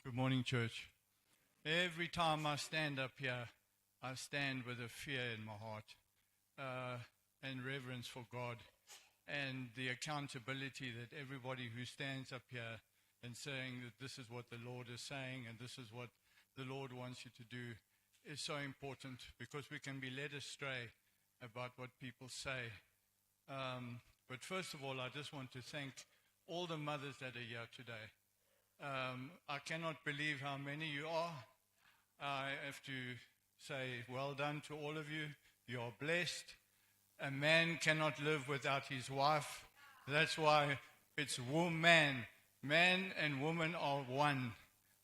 Good morning, church. Every time I stand up here, I stand with a fear in my heart and reverence for God and the accountability that everybody who stands up here and saying that this is what the Lord is saying and this is what the Lord wants you to do is so important, because we can be led astray about what people say. But first of all, I just want to thank all the mothers that are here today. I cannot believe how many you are. I have to say well done to all of you. You are blessed. A man cannot live without his wife. That's why it's man. Man and woman are one.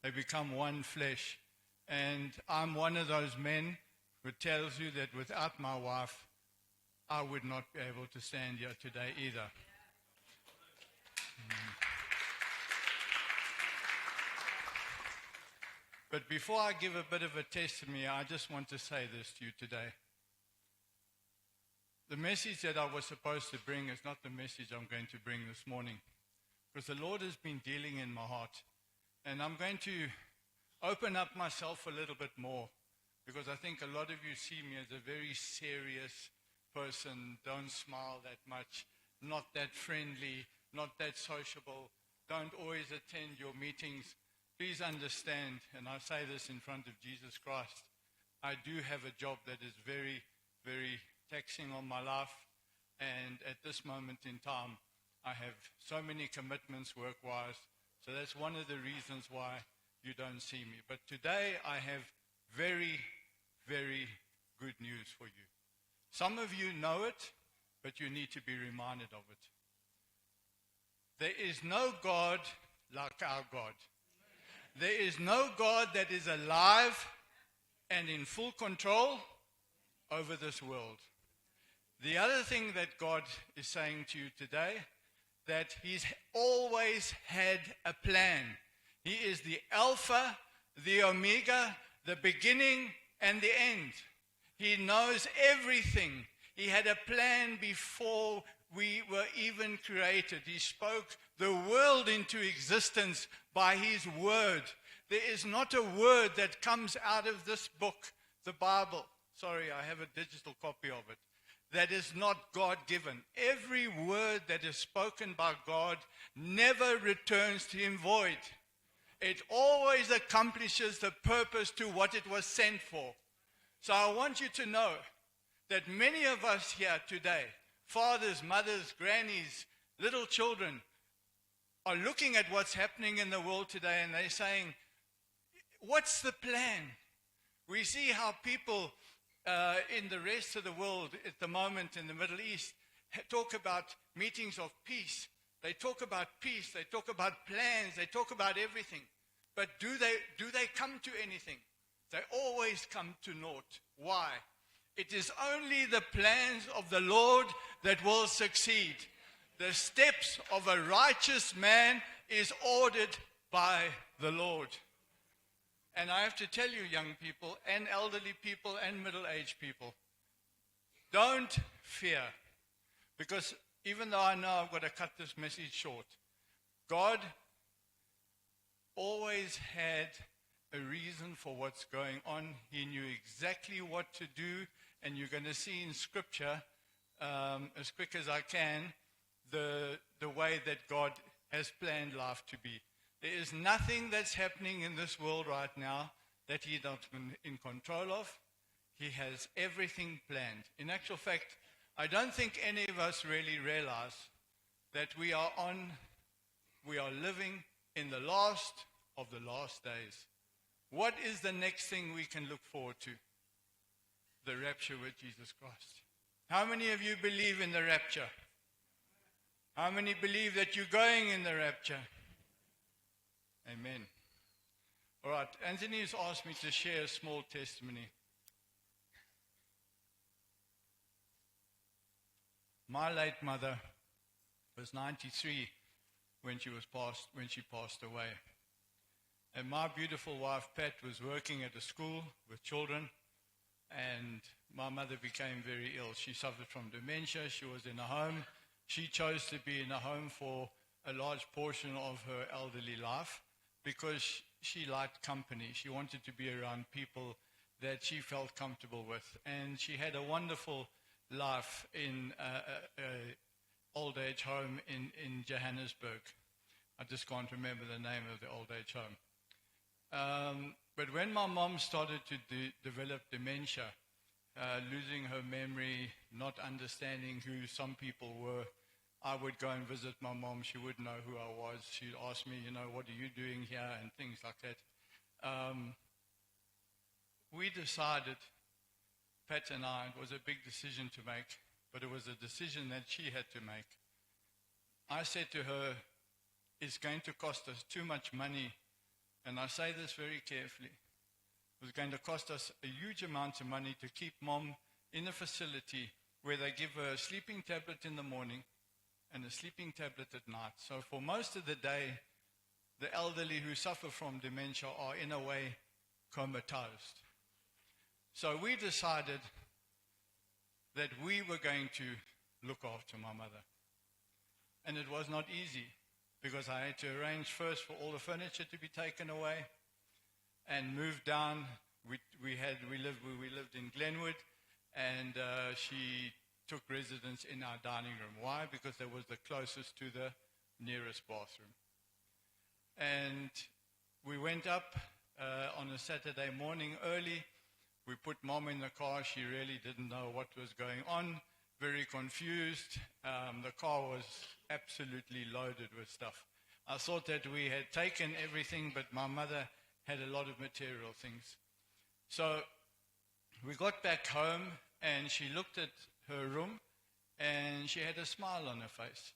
They become one flesh. And I'm one of those men who tells you that without my wife, I would not be able to stand here today either. But before I give a bit of a testimony, I just want to say this to you today. The message that I was supposed to bring is not the message I'm going to bring this morning, because the Lord has been dealing in my heart. And I'm going to open up myself a little bit more, because I think a lot of you see me as a very serious person, don't smile that much, not that friendly, not that sociable, don't always attend your meetings. Please understand, and I say this in front of Jesus Christ, I do have a job that is very, very taxing on my life, and at this moment in time, I have so many commitments work-wise, so that's one of the reasons why you don't see me. But today, I have very, very good news for you. Some of you know it, but you need to be reminded of it. There is no God like our God. There is no God that is alive and in full control over this world. The other thing that God is saying to you today, that He's always had a plan. He is the Alpha, the Omega, the beginning and the end. He knows everything. He had a plan before we were even created. He spoke the world into existence by His word. There is not a word that comes out of this book, the Bible. Sorry, I have a digital copy of it. That is not God-given. Every word that is spoken by God never returns to Him void. It always accomplishes the purpose to what it was sent for. So I want you to know that many of us here today, fathers, mothers, grannies, little children, are looking at what's happening in the world today and they're saying, what's the plan? We see how people in the rest of the world at the moment in the Middle East talk about meetings of peace. They talk about peace. They talk about plans. They talk about everything. But do they come to anything? They always come to naught. Why? It is only the plans of the Lord that will succeed. The steps of a righteous man is ordered by the Lord. And I have to tell you, young people and elderly people and middle-aged people, don't fear. Because even though I know I've got to cut this message short, God always had a reason for what's going on. He knew exactly what to do. And you're going to see in Scripture, as quick as I can, the way that God has planned life to be. There is nothing that's happening in this world right now that He's not in control of. He has everything planned. In actual fact, I don't think any of us really realize that we are living in the last of the last days. What is the next thing we can look forward to? The rapture with Jesus Christ. How many of you believe in the rapture? How many believe that you're going in the rapture? Amen. All right, Anthony has asked me to share a small testimony. My late mother was 93 when she passed away. And my beautiful wife, Pat, was working at a school with children, and my mother became very ill. She suffered from dementia. She was in a home. She chose to be in a home for a large portion of her elderly life because she liked company. She wanted to be around people that she felt comfortable with. And she had a wonderful life in an old age home in Johannesburg. I just can't remember the name of the old age home. But when my mom started to develop dementia, losing her memory, not understanding who some people were, I would go and visit my mom. She wouldn't know who I was. She'd ask me, what are you doing here, and things like that. We decided, Pat and I, it was a big decision to make, but it was a decision that she had to make. I said to her, it's going to cost us too much money, and I say this very carefully. It was going to cost us a huge amount of money to keep Mom in a facility where they give her a sleeping tablet in the morning and a sleeping tablet at night. So for most of the day, the elderly who suffer from dementia are in a way comatose. So we decided that we were going to look after my mother. And it was not easy, because I had to arrange first for all the furniture to be taken away and moved down. We lived in Glenwood, and she took residence in our dining room. Why? Because that was the closest to the nearest bathroom. And we went up on a Saturday morning early. We put Mom in the car. She really didn't know what was going on, very confused. The car was absolutely loaded with stuff. I thought that we had taken everything, but my mother had a lot of material things. So we got back home, and she looked at her room, and she had a smile on her face.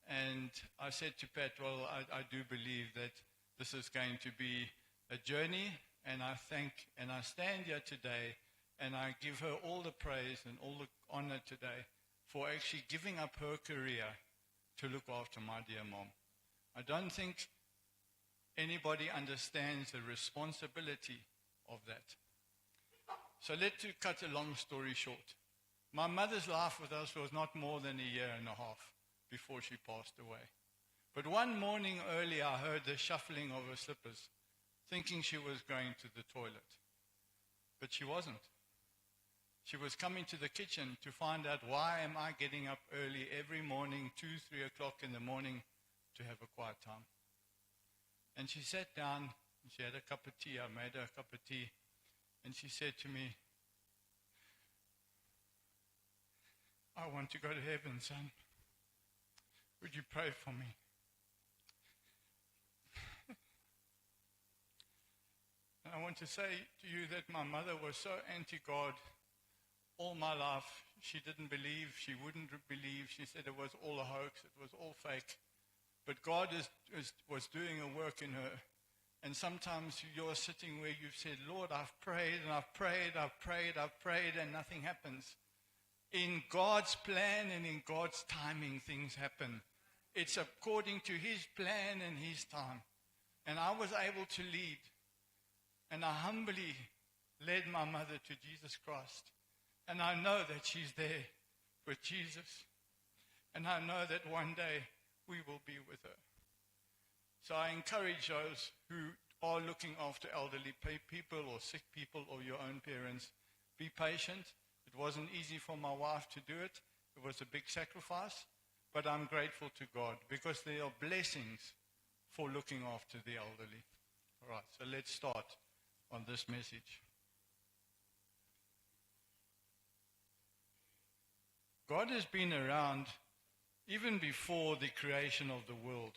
And I said to Pat, well, I do believe that this is going to be a journey, and I stand here today, and I give her all the praise and all the honor today for actually giving up her career to look after my dear Mom. I don't think anybody understands the responsibility of that. So let's cut a long story short. My mother's life with us was not more than a year and a half before she passed away. But one morning early, I heard the shuffling of her slippers, thinking she was going to the toilet. But she wasn't. She was coming to the kitchen to find out, why am I getting up early every morning, 2, 3 o'clock in the morning, to have a quiet time? And she sat down, and she had a cup of tea. I made her a cup of tea, and she said to me, I want to go to heaven, son. Would you pray for me? And I want to say to you that my mother was so anti-God all my life. She didn't believe, she wouldn't believe. She said it was all a hoax, it was all fake. But God was doing a work in her. And sometimes you're sitting where you've said, Lord, I've prayed and I've prayed, I've prayed, I've prayed, and nothing happens. In God's plan and in God's timing, things happen. It's according to His plan and His time. And I was able to lead. And I humbly led my mother to Jesus Christ. And I know that she's there with Jesus. And I know that one day we will be with her. So I encourage those who are looking after elderly people or sick people or your own parents, be patient. It wasn't easy for my wife to do it. It was a big sacrifice. But I'm grateful to God because there are blessings for looking after the elderly. All right, so let's start on this message. God has been around even before the creation of the world.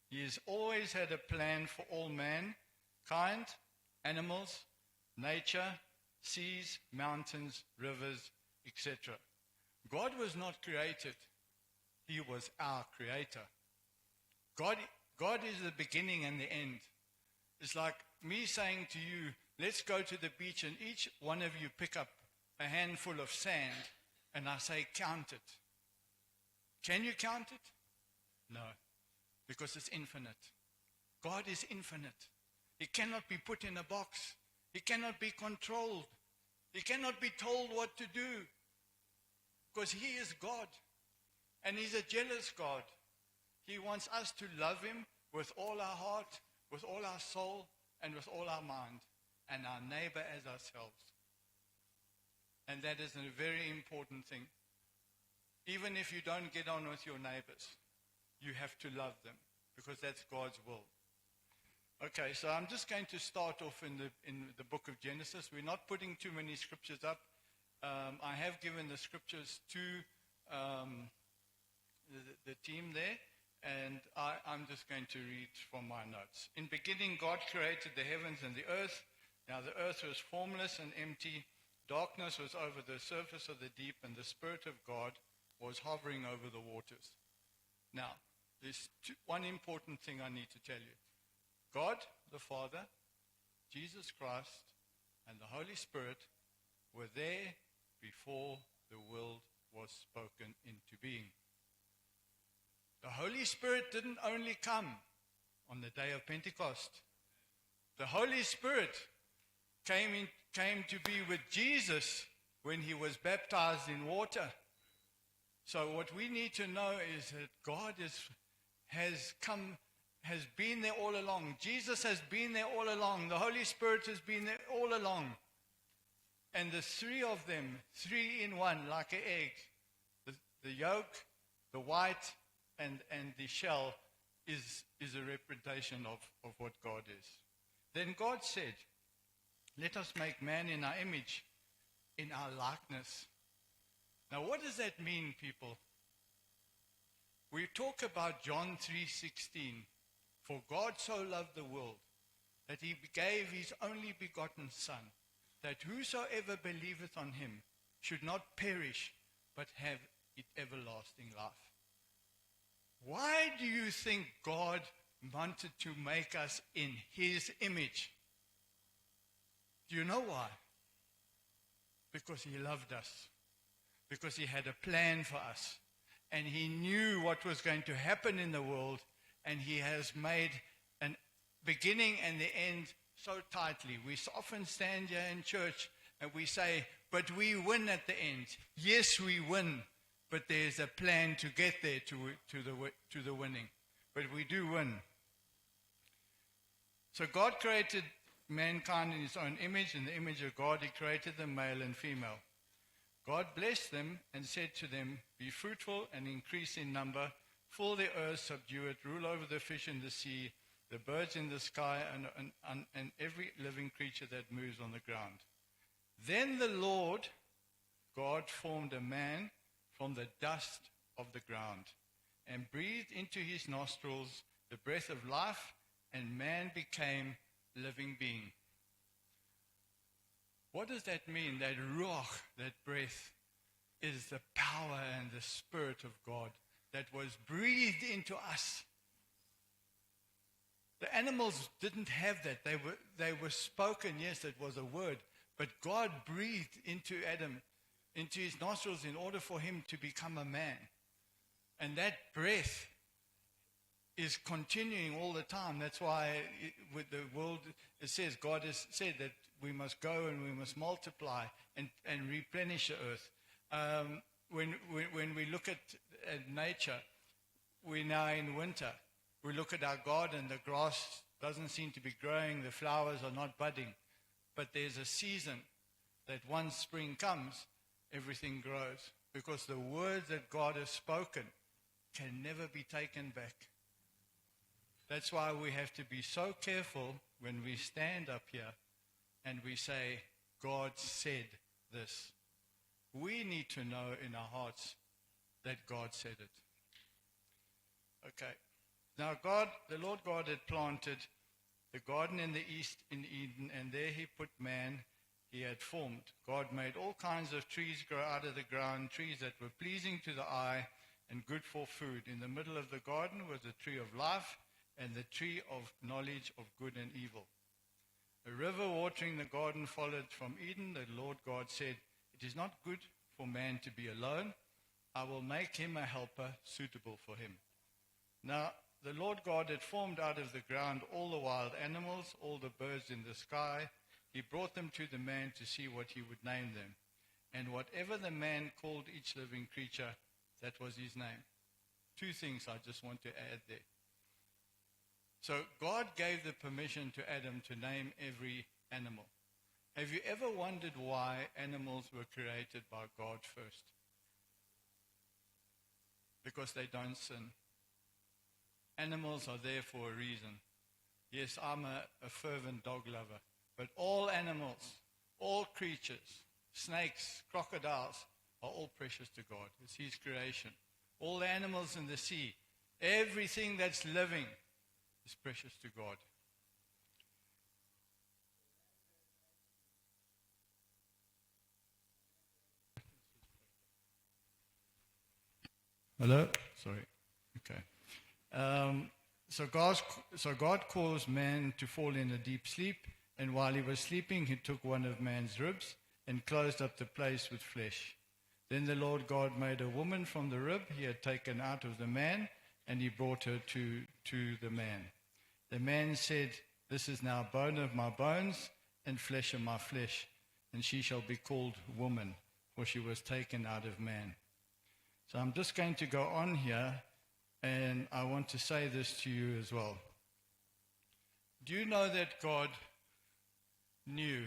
He has always had a plan for all mankind, animals, nature, seas, mountains, rivers, etc. God was not created. He was our creator. God is the beginning and the end. It's like me saying to you, let's go to the beach and each one of you pick up a handful of sand and I say, count it. Can you count it? No, because it's infinite. God is infinite. He cannot be put in a box. He cannot be controlled. He cannot be told what to do because He is God. And He's a jealous God. He wants us to love Him with all our heart, with all our soul and with all our mind, and our neighbor as ourselves. And that is a very important thing. Even if you don't get on with your neighbors, you have to love them, because that's God's will. Okay, so I'm just going to start off in the book of Genesis. We're not putting too many scriptures up. I have given the scriptures to the team there, and I'm just going to read from my notes. In beginning, God created the heavens and the earth. Now the earth was formless and empty. Darkness was over the surface of the deep, and the Spirit of God was hovering over the waters. Now, there's one important thing I need to tell you. God, the Father, Jesus Christ, and the Holy Spirit were there before the world was spoken into being. The Holy Spirit didn't only come on the day of Pentecost. The Holy Spirit came to be with Jesus when he was baptized in water. So what we need to know is that God has been there all along. Jesus has been there all along. The Holy Spirit has been there all along. And the three of them, three in one, like an egg. The yolk, the white, and the shell is a representation of what God is. Then God said, let us make man in our image, in our likeness. Now what does that mean, people? We talk about John 3:16. For God so loved the world that he gave his only begotten Son, that whosoever believeth on him should not perish, but have everlasting life. Why do you think God wanted to make us in his image? Do you know why? Because he loved us. Because he had a plan for us. And he knew what was going to happen in the world. And he has made a beginning and the end so tightly. We often stand here in church and we say, but we win at the end. Yes, we win. But there's a plan to get there to the winning. But we do win. So God created mankind in his own image. In the image of God, he created them male and female. God blessed them and said to them, be fruitful and increase in number. Fill the earth, subdue it, rule over the fish in the sea, the birds in the sky, and every living creature that moves on the ground. Then the Lord God formed a man from the dust of the ground and breathed into his nostrils the breath of life, and man became a living being. What does that mean? That ruach, that breath, is the power and the Spirit of God that was breathed into us. The animals didn't have that. They were spoken, yes, it was a word, but God breathed into Adam, into his nostrils, in order for him to become a man. And that breath is continuing all the time. That's why with the world, it says, God has said that we must go and we must multiply and replenish the earth. When we look at nature, we're now in winter. We look at our garden, the grass doesn't seem to be growing, the flowers are not budding. But there's a season that once spring comes, everything grows. Because the words that God has spoken can never be taken back. That's why we have to be so careful when we stand up here and we say, God said this. We need to know in our hearts that God said it. Okay. Now the Lord God had planted the garden in the east in Eden, and there he put man he had formed. God made all kinds of trees grow out of the ground, trees that were pleasing to the eye and good for food. In the middle of the garden was the tree of life and the tree of knowledge of good and evil. A river watering the garden followed from Eden. The Lord God said, it is not good for man to be alone. I will make him a helper suitable for him. Now, the Lord God had formed out of the ground all the wild animals, all the birds in the sky. He brought them to the man to see what he would name them. And whatever the man called each living creature, that was his name. Two things I just want to add there. So God gave the permission to Adam to name every animal. Have you ever wondered why animals were created by God first? Because they don't sin. Animals are there for a reason. Yes, I'm a fervent dog lover, but all animals, all creatures, snakes, crocodiles, are all precious to God. It's His creation. All the animals in the sea, everything that's living is precious to God. Hello? Sorry. Okay. So God caused man to fall in a deep sleep, and while he was sleeping, he took one of man's ribs and closed up the place with flesh. Then the Lord God made a woman from the rib he had taken out of the man, and he brought her to the man. The man said, "This is now bone of my bones and flesh of my flesh, and she shall be called woman, for she was taken out of man." So I'm just going to go on here, and I want to say this to you as well. Do you know that God knew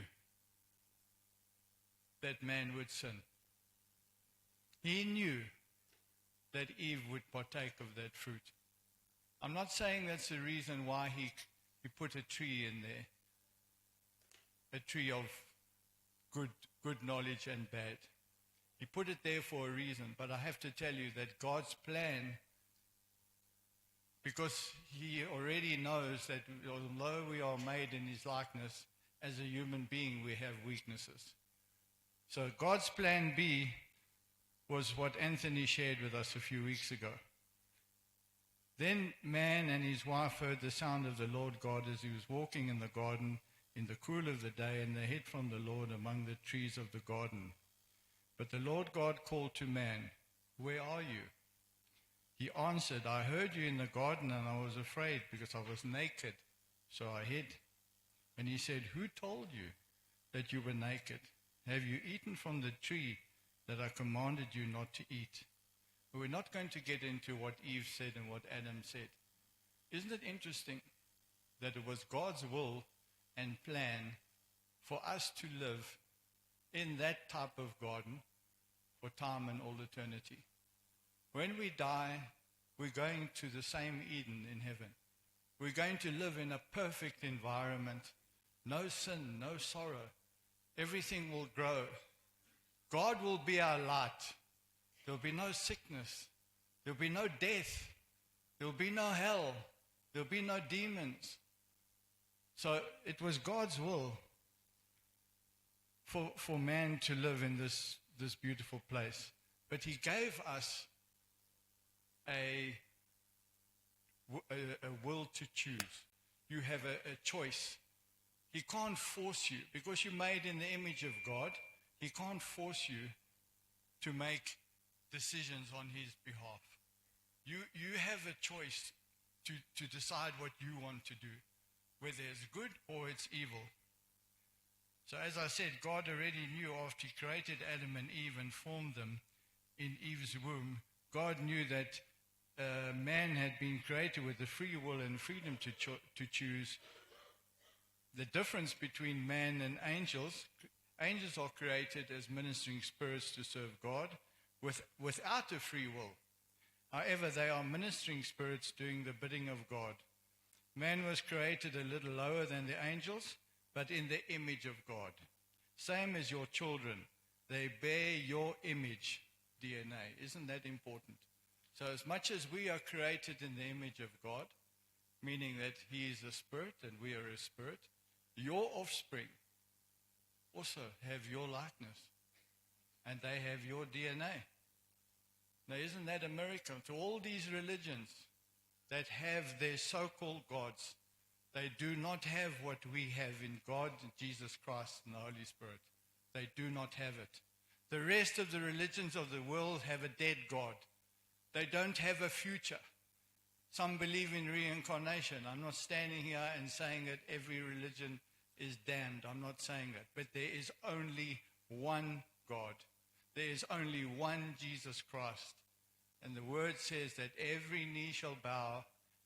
that man would sin? He knew that Eve would partake of that fruit. I'm not saying that's the reason why he put a tree in there, a tree of good knowledge and bad. He put it there for a reason, but I have to tell you that God's plan, because He already knows that although we are made in His likeness, as a human being we have weaknesses. So God's plan B was what Anthony shared with us a few weeks ago. Then man and his wife heard the sound of the Lord God as he was walking in the garden in the cool of the day, and they hid from the Lord among the trees of the garden. But the Lord God called to man, "Where are you?" He answered, "I heard you in the garden, and I was afraid because I was naked, so I hid." And he said, "Who told you that you were naked? Have you eaten from the tree that I commanded you not to eat?" We're not going to get into what Eve said and what Adam said. Isn't it interesting that it was God's will and plan for us to live in that type of garden for time and all eternity? When we die, we're going to the same Eden in heaven. We're going to live in a perfect environment. No sin, no sorrow. Everything will grow. God will be our light. There'll be no sickness. There'll be no death. There'll be no hell. There'll be no demons. So it was God's will for man to live in this beautiful place. But He gave us a will to choose. You have a choice. He can't force you. Because you're made in the image of God, He can't force you to make decisions on His behalf. You have a choice to decide what you want to do, whether it's good or it's evil. So as I said, God already knew after He created Adam and Eve and formed them in Eve's womb, God knew that man had been created with the free will and freedom to choose. The difference between man and angels are created as ministering spirits to serve God without a free will. However, they are ministering spirits doing the bidding of God. Man was created a little lower than the angels, but in the image of God. Same as your children. They bear your image, DNA. Isn't that important? So as much as we are created in the image of God, meaning that He is a spirit and we are a spirit, your offspring also have your likeness. And they have your DNA. Now, isn't that a miracle? To all these religions that have their so-called gods, they do not have what we have in God, Jesus Christ, and the Holy Spirit. They do not have it. The rest of the religions of the world have a dead God. They don't have a future. Some believe in reincarnation. I'm not standing here and saying that every religion is damned. I'm not saying that. But there is only one God. There is only one Jesus Christ. And the word says that every knee shall bow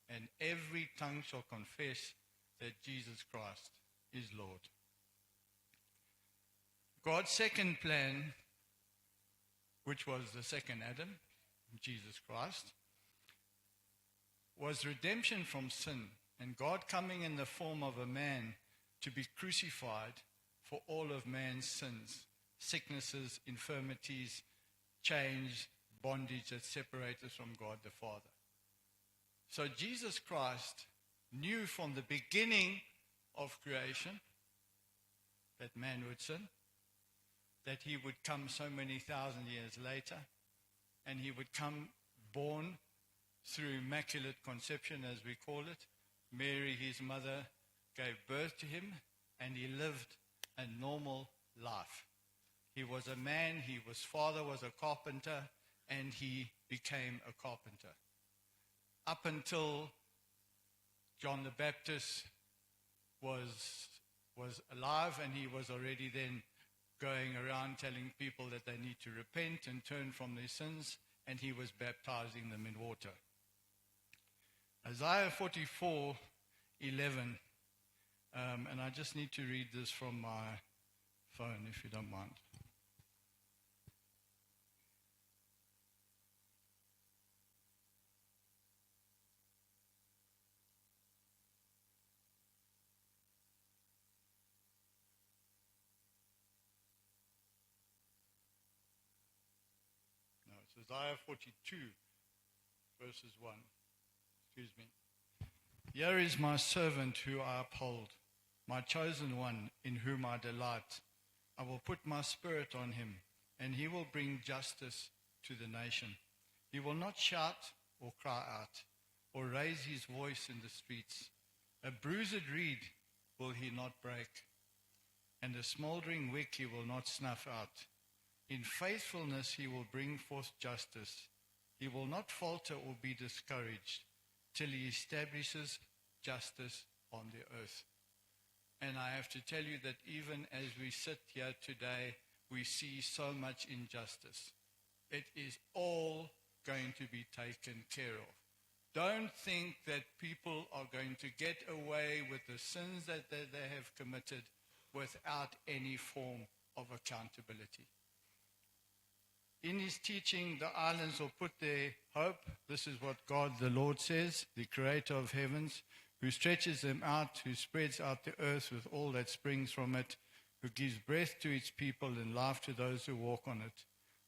and every tongue shall confess that Jesus Christ is Lord. God's second plan, which was the second Adam, Jesus Christ, was redemption from sin, and God coming in the form of a man to be crucified for all of man's sins, sicknesses, infirmities, chains, bondage that separate us from God the Father. So Jesus Christ knew from the beginning of creation that man would sin, that he would come so many thousand years later, and he would come born through immaculate conception, as we call it. Mary, his mother, gave birth to him, and he lived a normal life. He was a man, his father was a carpenter, and he became a carpenter. Up until John the Baptist was alive, and he was already then going around telling people that they need to repent and turn from their sins, and he was baptizing them in water. Isaiah 44:11, and I just need to read this from my phone, if you don't mind. No, it's Isaiah 42, verses 1. Excuse me. Here is my servant who I uphold, my chosen one in whom I delight. I will put my spirit on him, and he will bring justice to the nation. He will not shout or cry out, or raise his voice in the streets. A bruised reed will he not break, and a smoldering wick he will not snuff out. In faithfulness he will bring forth justice. He will not falter or be discouraged till he establishes justice on the earth. And I have to tell you that even as we sit here today, we see so much injustice. It is all going to be taken care of. Don't think that people are going to get away with the sins that they have committed without any form of accountability. In his teaching, the islands will put their hope. This is what God the Lord says, the creator of heavens, who stretches them out, who spreads out the earth with all that springs from it, who gives breath to its people and life to those who walk on it.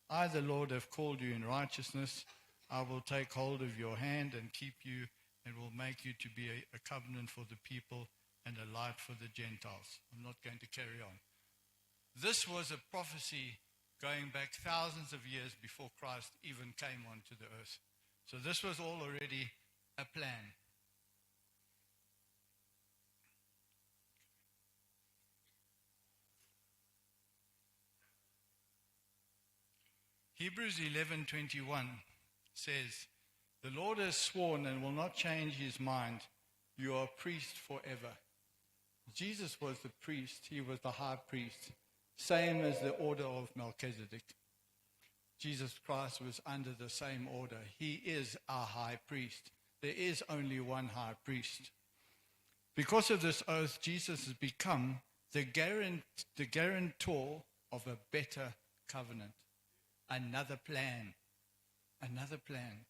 I, the Lord, have called you in righteousness. I will take hold of your hand and keep you, and will make you to be a covenant for the people and a light for the Gentiles. I'm not going to carry on. This was a prophecy going back thousands of years before Christ even came onto the earth. So this was all already a plan. Hebrews 11:21 says, "The Lord has sworn and will not change his mind. You are a priest forever." Jesus was the priest. He was the high priest, same as the order of Melchizedek. Jesus Christ was under the same order. He is our high priest. There is only one high priest. Because of this oath, Jesus has become the guarantor of a better covenant. Another plan. Another plan.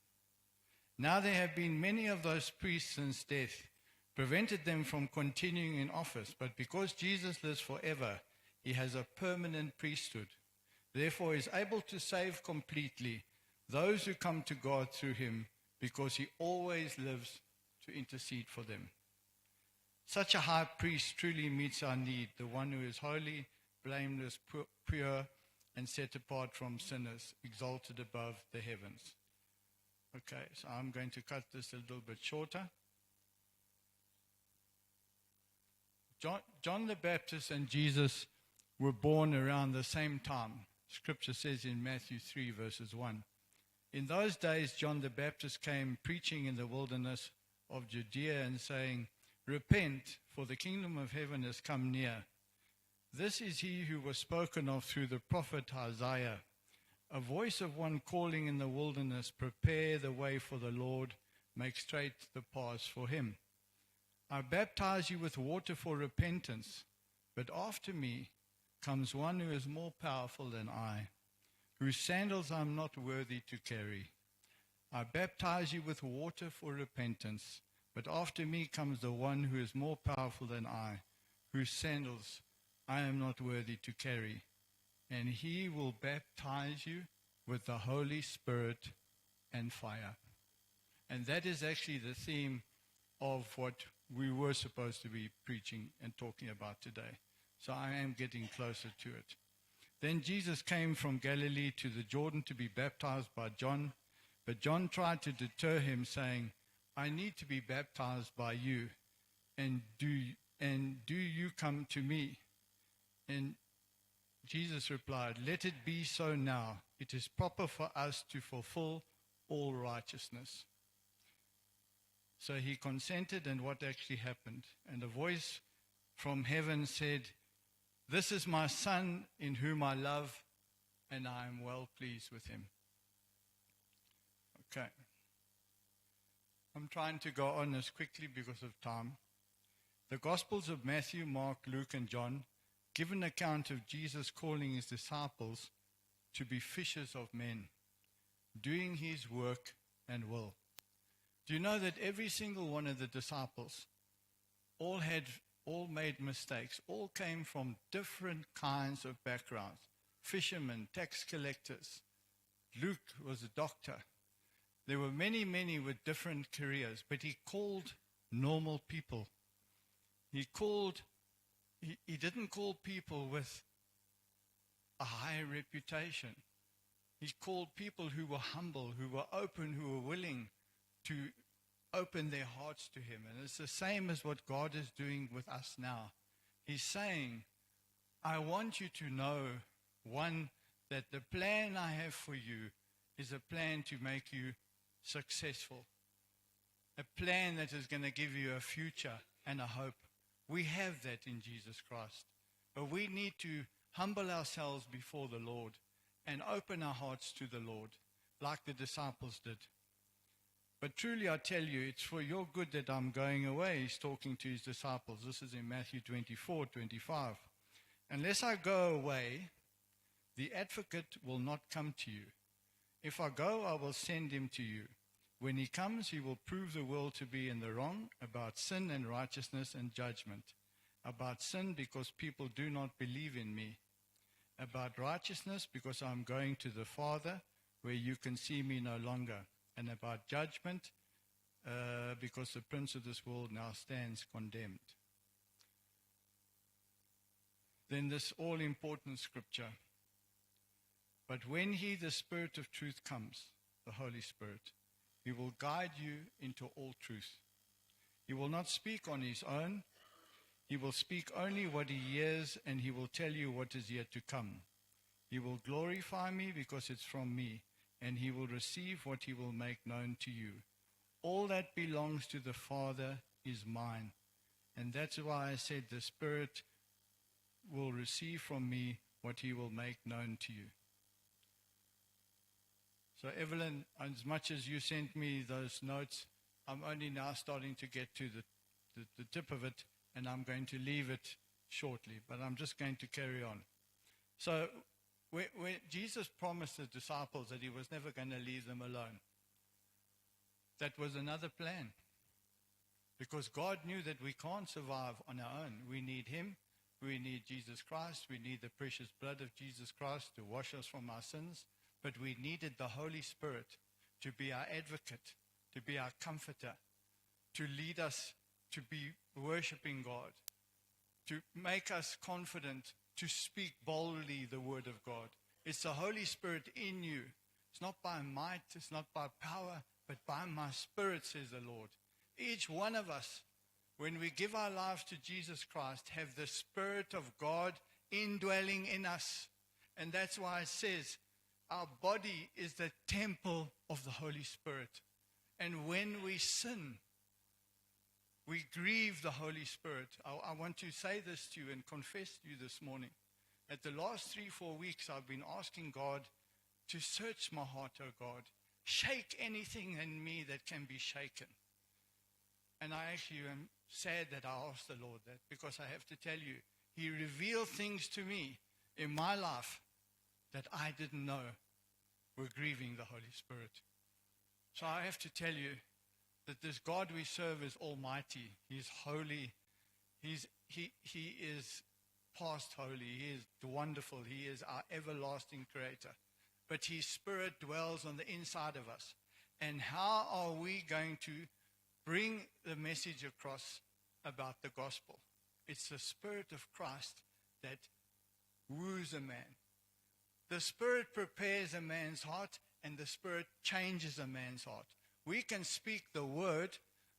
Now there have been many of those priests since death, prevented them from continuing in office, but because Jesus lives forever, he has a permanent priesthood. Therefore, he is able to save completely those who come to God through him, because he always lives to intercede for them. Such a high priest truly meets our need, the one who is holy, blameless, pure, and set apart from sinners, exalted above the heavens. Okay, so I'm going to cut this a little bit shorter. John the Baptist and Jesus were born around the same time. Scripture says in Matthew 3, verses 1. In those days, John the Baptist came preaching in the wilderness of Judea and saying, "Repent, for the kingdom of heaven has come near." This is he who was spoken of through the prophet Isaiah, a voice of one calling in the wilderness, "Prepare the way for the Lord, make straight the paths for him. I baptize you with water for repentance, but after me comes one who is more powerful than I, whose sandals I am not worthy to carry. I baptize you with water for repentance, but after me comes the one who is more powerful than I, whose sandals I am not worthy to carry. And he will baptize you with the Holy Spirit and fire. And that is actually the theme of what we were supposed to be preaching and talking about today. So I am getting closer to it. Then Jesus came from Galilee to the Jordan to be baptized by John. But John tried to deter him, saying, I need to be baptized by you, and do you come to me? And Jesus replied, let it be so now. It is proper for us to fulfill all righteousness. So he consented, and what actually happened? And a voice from heaven said, this is my son in whom I love, and I am well pleased with him. Okay. I'm trying to go on as quickly because of time. The Gospels of Matthew, Mark, Luke, and John give an account of Jesus calling his disciples to be fishers of men, doing his work and will. Do you know that every single one of the disciples all made mistakes, all came from different kinds of backgrounds? Fishermen, tax collectors. Luke was a doctor. There were many with different careers, but he called normal people. He didn't call people with a high reputation. He called people who were humble, who were open, who were willing to open their hearts to him. And it's the same as what God is doing with us now. He's saying, I want you to know, one, that the plan I have for you is a plan to make you successful. A plan that is going to give you a future and a hope. We have that in Jesus Christ. But we need to humble ourselves before the Lord and open our hearts to the Lord, like the disciples did. But truly I tell you, it's for your good that I'm going away. He's talking to his disciples. This is in Matthew 24:25. Unless I go away, the advocate will not come to you. If I go, I will send him to you. When he comes, he will prove the world to be in the wrong about sin and righteousness and judgment. About sin, because people do not believe in me. About righteousness, because I'm going to the Father, where you can see me no longer. And about judgment, because the prince of this world now stands condemned. Then this all-important scripture. But when he, the Spirit of truth, comes, the Holy Spirit, he will guide you into all truth. He will not speak on his own. He will speak only what he hears, and he will tell you what is yet to come. He will glorify me because it's from me, and he will receive what he will make known to you. All that belongs to the Father is mine. And that's why I said the Spirit will receive from me what he will make known to you. So Evelyn, as much as you sent me those notes, I'm only now starting to get to the tip of it, and I'm going to leave it shortly, but I'm just going to carry on. So when Jesus promised the disciples that he was never going to leave them alone, that was another plan. Because God knew that we can't survive on our own. We need him. We need Jesus Christ. We need the precious blood of Jesus Christ to wash us from our sins. But we needed the Holy Spirit to be our advocate, to be our comforter, to lead us to be worshiping God, to make us confident, to speak boldly the word of God. It's the Holy Spirit in you. It's not by might, it's not by power, but by my Spirit, says the Lord. Each one of us, when we give our lives to Jesus Christ, have the Spirit of God indwelling in us. And that's why it says our body is the temple of the Holy Spirit. And when we sin, we grieve the Holy Spirit. I want to say this to you and confess to you this morning. At the last 3-4 weeks, I've been asking God to search my heart, oh God. shake anything in me that can be shaken. And I actually am sad that I asked the Lord that, because I have to tell you, He revealed things to me in my life that I didn't know were grieving the Holy Spirit. So I have to tell you that this God we serve is almighty. He's holy. He is past holy. He is wonderful. He is our everlasting creator. But His Spirit dwells on the inside of us. And how are we going to bring the message across about the gospel? It's the Spirit of Christ that woos a man. The Spirit prepares a man's heart, and the Spirit changes a man's heart. We can speak the word,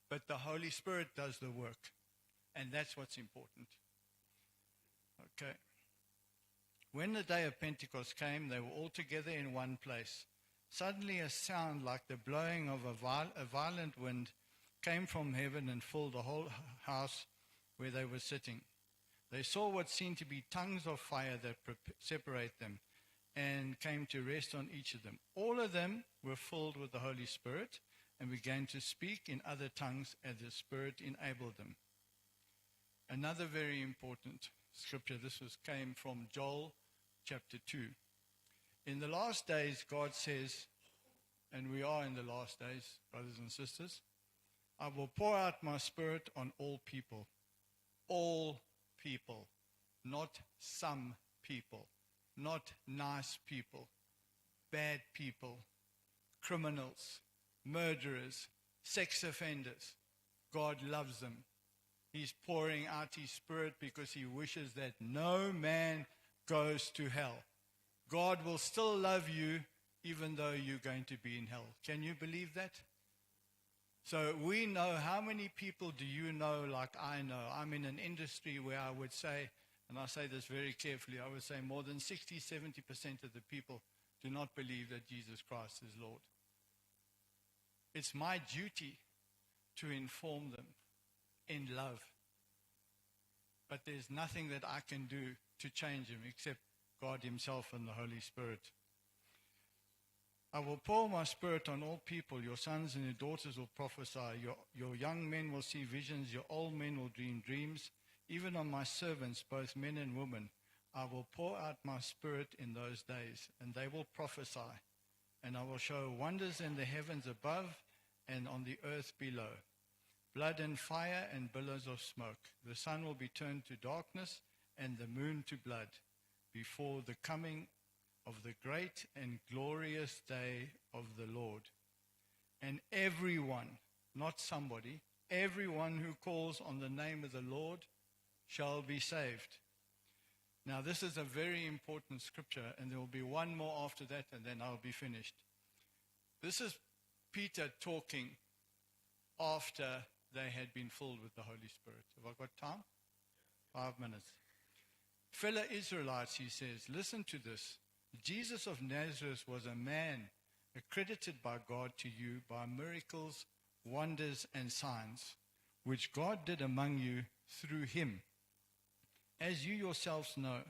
but the Holy Spirit does the work. And that's what's important. Okay. When the day of Pentecost came, they were all together in one place. Suddenly a sound like the blowing of a violent wind came from heaven and filled the whole house where they were sitting. They saw what seemed to be tongues of fire that separate them and came to rest on each of them. All of them were filled with the Holy Spirit and began to speak in other tongues as the Spirit enabled them. Another very important scripture, came from Joel chapter 2. In the last days, God says, and we are in the last days, brothers and sisters, I will pour out my Spirit on all people. All people, not some people, not nice people, bad people, criminals, murderers, sex offenders. God loves them. He's pouring out His Spirit because He wishes that no man goes to hell. God will still love you even though you're going to be in hell. Can you believe that? So we know, how many people do you know like I know? I'm in an industry where I would say, and I say this very carefully, I would say more than 60-70% of the people do not believe that Jesus Christ is Lord. It's my duty to inform them in love. But there's nothing that I can do to change them except God Himself and the Holy Spirit. I will pour my Spirit on all people. Your sons and your daughters will prophesy. Your young men will see visions. Your old men will dream dreams. Even on my servants, both men and women, I will pour out my Spirit in those days, and they will prophesy. And I will show wonders in the heavens above and on the earth below, blood and fire and billows of smoke. The sun will be turned to darkness and the moon to blood before the coming of the great and glorious day of the Lord. And everyone, not somebody, everyone who calls on the name of the Lord shall be saved. Now, this is a very important scripture, and there will be one more after that, and then I'll be finished. This is Peter talking after they had been filled with the Holy Spirit. Have I got time? 5 minutes. Fellow Israelites, he says, listen to this. Jesus of Nazareth was a man accredited by God to you by miracles, wonders, and signs, which God did among you through him. As you yourselves know,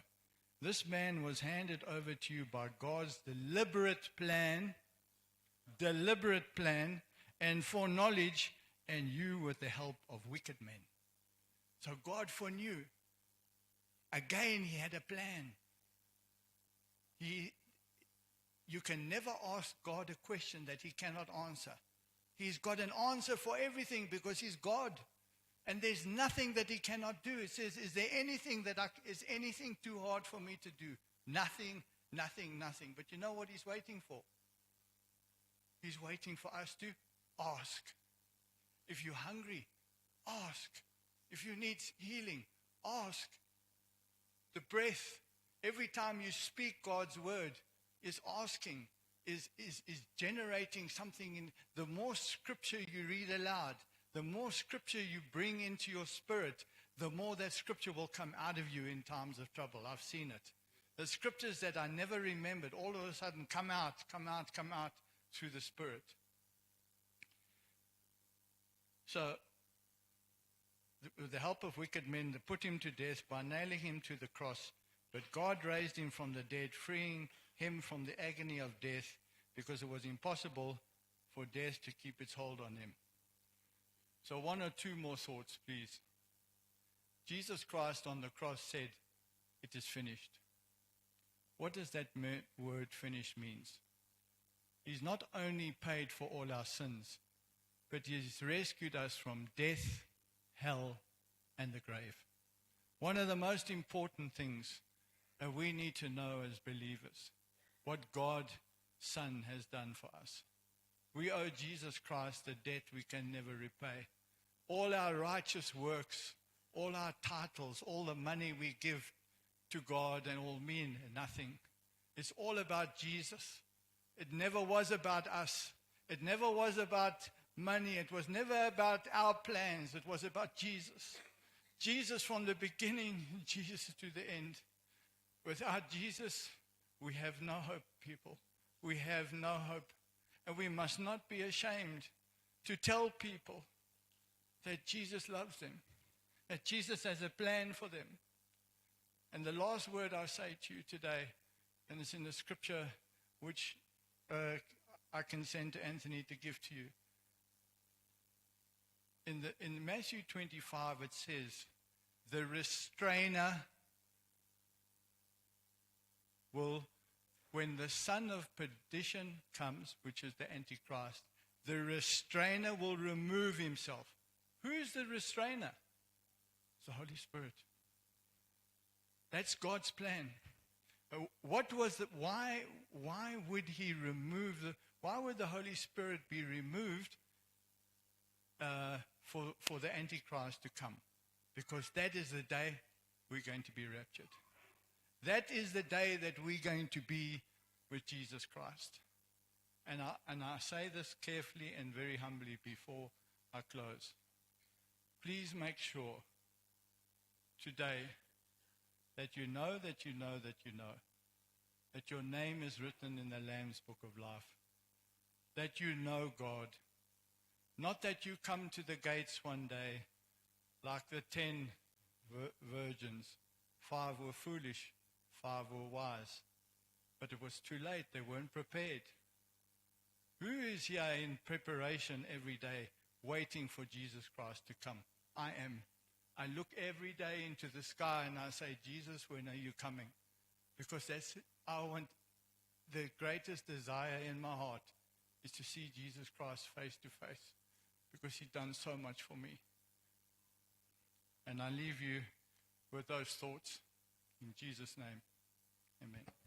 this man was handed over to you by God's deliberate plan and foreknowledge, and you with the help of wicked men. So God foreknew. Again, he had a plan. You can never ask God a question that he cannot answer. He's got an answer for everything because he's God. And there's nothing that he cannot do. It says, is there anything is anything too hard for me to do? Nothing, nothing, nothing. But you know what he's waiting for? He's waiting for us to ask. If you're hungry, ask. If you need healing, ask. The breath, every time you speak God's word, is asking, is generating something. In the more scripture you read aloud, the more scripture you bring into your spirit, the more that scripture will come out of you in times of trouble. I've seen it. The scriptures that I never remembered all of a sudden come out through the Spirit. So, with the help of wicked men, they put him to death by nailing him to the cross. But God raised him from the dead, freeing him from the agony of death, because it was impossible for death to keep its hold on him. So one or two more thoughts, please. Jesus Christ on the cross said, "It is finished." What does that word "finished" means? He's not only paid for all our sins, but he's rescued us from death, hell, and the grave. One of the most important things that we need to know as believers, what God's Son has done for us. We owe Jesus Christ a debt we can never repay. All our righteous works, all our titles, all the money we give to God and all mean nothing. It's all about Jesus. It never was about us. It never was about money. It was never about our plans. It was about Jesus. Jesus from the beginning, Jesus to the end. Without Jesus, we have no hope, people. We have no hope. And we must not be ashamed to tell people that Jesus loves them, that Jesus has a plan for them. And the last word I say to you today, and it's in the scripture which I can send to Anthony to give to you. In Matthew 25, it says, the restrainer will, when the son of perdition comes, which is the Antichrist, the restrainer will remove himself. Who is the restrainer? It's the Holy Spirit. That's God's plan. Why would he remove why would the Holy Spirit be removed for the Antichrist to come? Because that is the day we're going to be raptured. That is the day that we're going to be with Jesus Christ. And I say this carefully and very humbly before I close. Please make sure today that you know that you know that you know that your name is written in the Lamb's Book of Life, that you know God, not that you come to the gates one day like the 10 virgins. 5 were foolish, 5 were wise, but it was too late. They weren't prepared. Who is here in preparation every day, waiting for Jesus Christ to come? I am. I look every day into the sky and I say, Jesus, when are you coming? Because the greatest desire in my heart is to see Jesus Christ face to face, because he's done so much for me. And I leave you with those thoughts in Jesus' name. Amen.